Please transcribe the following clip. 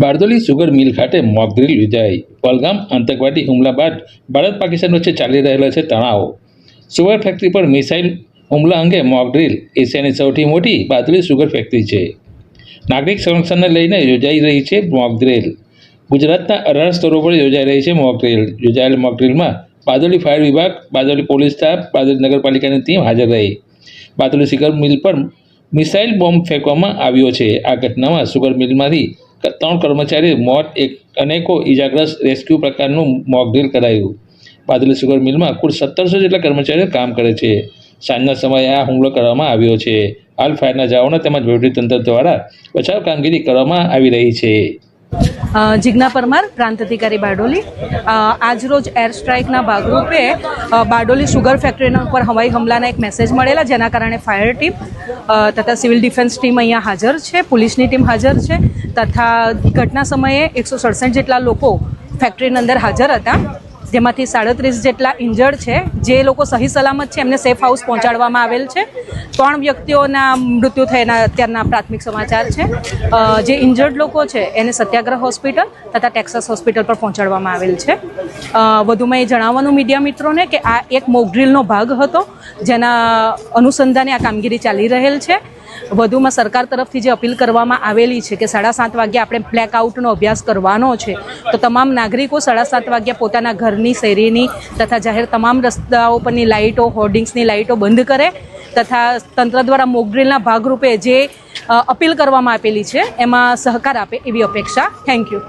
Bardoli sugar મિલ ખાતે mock drill યોજાઈ। પહલગામ આતંકવાદી હુમલા બાદ ભારત પાકિસ્તાન વચ્ચે ચાલી રહેલા છે તણાવ। સુગર ફેક્ટરી પર મિસાઇલ હુમલા અંગે મોકડ્રીલ એશિયાની સૌથી મોટી બારડોલી સુગર ફેક્ટરી છે। નાગરિક સંરક્ષણને લઈને યોજાઈ રહી છે મોકડ્રીલ। ગુજરાતના 18 સ્તરો પર યોજાઈ રહી છે મોકડ્રીલ। યોજાયેલ મોકડ્રીલમાં બારડોલી ફાયર વિભાગ, બારડોલી પોલીસ સ્ટાફ, બારડોલી નગરપાલિકાની ટીમ હાજર રહી। બારડોલી સુગર મિલ પર મિસાઇલ બોમ્બ ફેંકવામાં આવ્યો છે। આ ઘટનામાં સુગર મિલમાંથી 3 કર્મચારીઓ મોત, અનેકો ઇજાગ્રસ્ત, રેસ્ક્યુ પ્રકારનું મોકડ્રીલ કરાયું। બારડોલી સુગર મિલમાં કુલ 1700 જેટલા કર્મચારીઓ કામ કરે છે। સાંજના સમયે આ હુમલો કરવામાં આવ્યો છે। હાલ ફાયરના જવાનો તેમજ વહીવટીતંત્ર દ્વારા બચાવ કામગીરી કરવામાં આવી રહી છે। जिग्ना परमार, प्रांत अधिकारी बारडोली। आज रोज एयर स्ट्राइकना भागरूपे बारडोली शुगर फैक्टरी पर हवाई हमलाना एक मैसेज मळेला, जेना कारणे फायर टीम तथा सिविल डिफेन्स टीम अहींया हाजर छे, पोलीसनी टीम हाजर छे तथा घटना समये 167 जेटला लोको फैक्टरीनी अंदर हाजर हता, जेमांथी 37 जेटला इंजर्ड छे। जे लोको सही सलामत छे एमने सेफ हाउस पहोंचाडवामां आवेल छे। 3 व्यक्तिओना मृत्यु थयाना अत्याરના प्राथमिक समाचार छे। जे इंजर्ड लोको छे एने सत्याग्रह होस्पिटल तथा टेक्सास होस्पिटल पर पहोंचाडवामां आवेल छे। વધુમાં એ જણાવવાનું મીડિયા મિત્રોને કે આ એક મોકડ્રીલનો ભાગ હતો, જેના અનુસંધાને આ કામગીરી ચાલી રહેલ છે। વધુમાં સરકાર તરફથી જે અપીલ કરવામાં આવેલી છે કે 7:30 વાગ્યે આપણે બ્લેકઆઉટનો અભ્યાસ કરવાનો છે, તો તમામ નાગરિકો 7:30 વાગ્યે પોતાના ઘરની, શેરીની તથા જાહેર તમામ રસ્તાઓ પરની લાઇટો, હોર્ડિંગ્સની લાઇટો બંધ કરે તથા તંત્ર દ્વારા મોકડ્રીલના ભાગરૂપે જે અપીલ કરવામાં આપેલી છે એમાં સહકાર આપે એવી અપેક્ષા। Thank you.